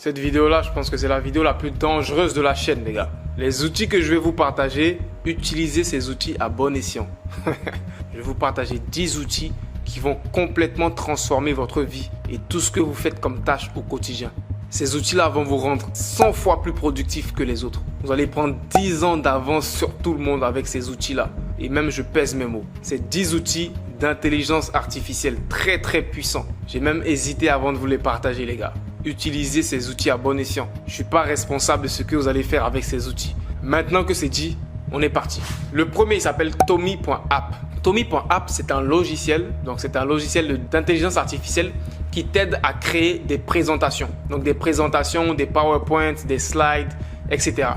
Cette vidéo-là, je pense que c'est la vidéo la plus dangereuse de la chaîne, les gars. Les outils que je vais vous partager, utilisez ces outils à bon escient. Je vais vous partager 10 outils qui vont complètement transformer votre vie et tout ce que vous faites comme tâche au quotidien. Ces outils-là vont vous rendre 100 fois plus productif que les autres. Vous allez prendre 10 ans d'avance sur tout le monde avec ces outils-là. Et même, je pèse mes mots. C'est 10 outils d'intelligence artificielle très puissants. J'ai même hésité avant de vous les partager, les gars. Utilisez ces outils à bon escient. Je ne suis pas responsable de ce que vous allez faire avec ces outils. Maintenant que c'est dit, on est parti. Le premier, il s'appelle Tomi.app. Tomi.app, c'est un logiciel. Donc, c'est un logiciel d'intelligence artificielle qui t'aide à créer des présentations. Donc, des présentations, des PowerPoint, des slides, etc.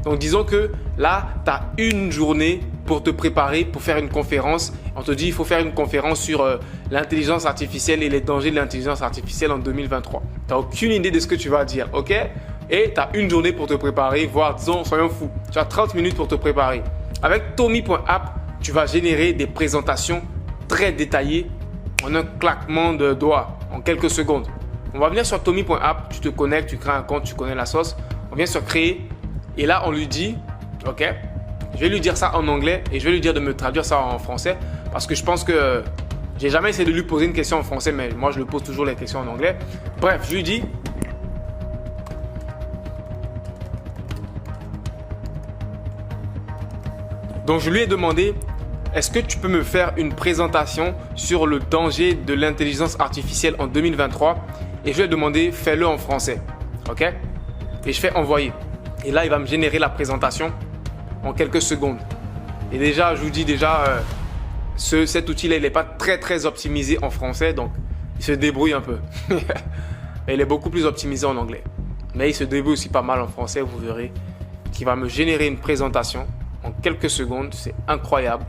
Donc, disons que là, tu as une journée pour te préparer pour faire une conférence. On te dit il faut faire une conférence sur l'intelligence artificielle et les dangers de l'intelligence artificielle en 2023. Tu n'as aucune idée de ce que tu vas dire, ok? Et tu as une journée pour te préparer, voire disons, soyons fous, tu as 30 minutes pour te préparer. Avec Tomi.app, tu vas générer des présentations très détaillées en un claquement de doigts, en quelques secondes. On va venir sur Tomi.app, tu te connectes, tu crées un compte, tu connais la sauce. On vient sur créer et là, on lui dit, ok? Je vais lui dire ça en anglais et je vais lui dire de me traduire ça en français parce que je pense que j'ai jamais essayé de lui poser une question en français, mais moi je lui pose toujours les questions en anglais. Bref, je lui dis donc je lui ai demandé est-ce que tu peux me faire une présentation sur le danger de l'intelligence artificielle en 2023 et je lui ai demandé fais-le en français, ok? Et je fais envoyer et là il va me générer la présentation en quelques secondes. Et déjà, je vous dis déjà, cet outil-là, il n'est pas très optimisé en français, donc il se débrouille un peu. Et il est beaucoup plus optimisé en anglais. Mais il se débrouille aussi pas mal en français, vous verrez, qui va me générer une présentation en quelques secondes. C'est incroyable.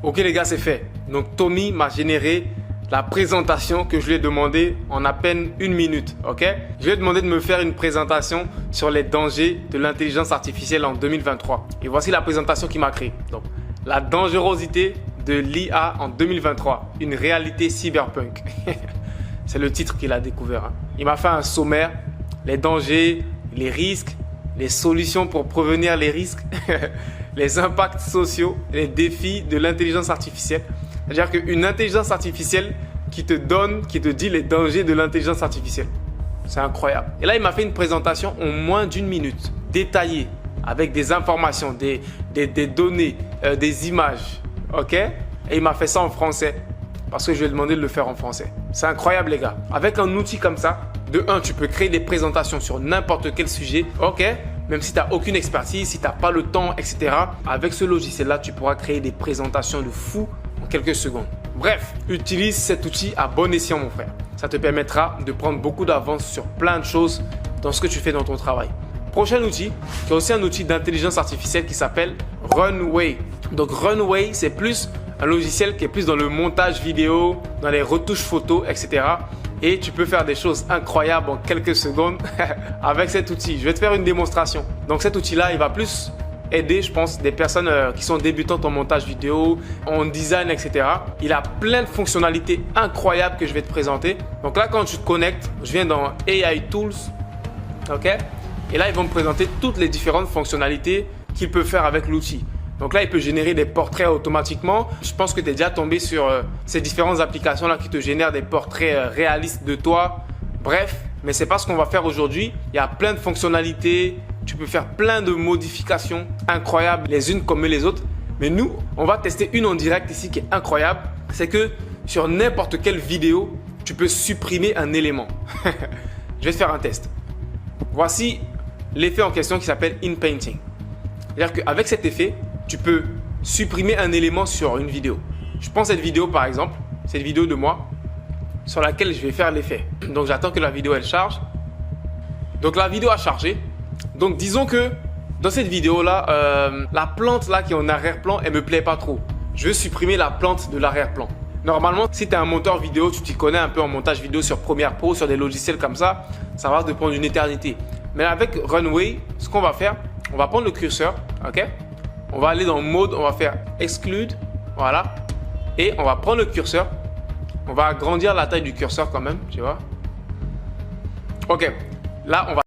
Ok les gars, c'est fait. Donc Tomi m'a généré la présentation que je lui ai demandé en à peine une minute, ok? Je lui ai demandé de me faire une présentation sur les dangers de l'intelligence artificielle en 2023. Et voici la présentation qu'il m'a créée. Donc, la dangerosité de l'IA en 2023, une réalité cyberpunk. C'est le titre qu'il a découvert. Hein. Il m'a fait un sommaire, les dangers, les risques, les solutions pour prévenir les risques, les impacts sociaux, les défis de l'intelligence artificielle. C'est-à-dire qu'une intelligence artificielle qui te dit les dangers de l'intelligence artificielle. C'est incroyable. Et là, il m'a fait une présentation en moins d'une minute, détaillée, avec des informations, des données, des images. Ok? Et il m'a fait ça en français, parce que je lui ai demandé de le faire en français. C'est incroyable, les gars. Avec un outil comme ça, de 1, tu peux créer des présentations sur n'importe quel sujet. Ok? Même si tu n'as aucune expertise, si tu n'as pas le temps, etc. Avec ce logiciel-là, tu pourras créer des présentations de fou en quelques secondes. Bref, utilise cet outil à bon escient, mon frère. Ça te permettra de prendre beaucoup d'avance sur plein de choses dans ce que tu fais dans ton travail. Prochain outil, qui est aussi un outil d'intelligence artificielle qui s'appelle Runway. Donc Runway, c'est plus un logiciel qui est plus dans le montage vidéo, dans les retouches photos, etc. Et tu peux faire des choses incroyables en quelques secondes avec cet outil. Je vais te faire une démonstration. Donc cet outil-là, il va plus aider, je pense, des personnes qui sont débutantes en montage vidéo, en design, etc. Il a plein de fonctionnalités incroyables que je vais te présenter. Donc là, quand tu te connectes, je viens dans AI Tools, ok? Et là, ils vont me présenter toutes les différentes fonctionnalités qu'il peut faire avec l'outil. Donc là, il peut générer des portraits automatiquement. Je pense que tu es déjà tombé sur ces différentes applications-là qui te génèrent des portraits réalistes de toi. Bref, mais ce n'est pas ce qu'on va faire aujourd'hui. Il y a plein de fonctionnalités. Tu peux faire plein de modifications incroyables les unes comme les autres. Mais nous, on va tester une en direct ici qui est incroyable. C'est que sur n'importe quelle vidéo, tu peux supprimer un élément. Je vais te faire un test. Voici l'effet en question qui s'appelle InPainting. C'est-à-dire qu'avec cet effet, tu peux supprimer un élément sur une vidéo. Je prends cette vidéo par exemple, cette vidéo de moi, sur laquelle je vais faire l'effet. Donc j'attends que la vidéo elle charge. Donc la vidéo a chargé. Donc disons que dans cette vidéo-là, la plante là qui est en arrière-plan, elle me plaît pas trop. Je veux supprimer la plante de l'arrière-plan. Normalement, si tu es un monteur vidéo, tu t'y connais un peu en montage vidéo sur Premiere Pro, sur des logiciels comme ça, ça va te prendre une éternité. Mais avec Runway, ce qu'on va faire, on va prendre le curseur, ok? On va aller dans mode, on va faire exclude, voilà. Et on va prendre le curseur, on va agrandir la taille du curseur quand même, tu vois. Ok, Là, on va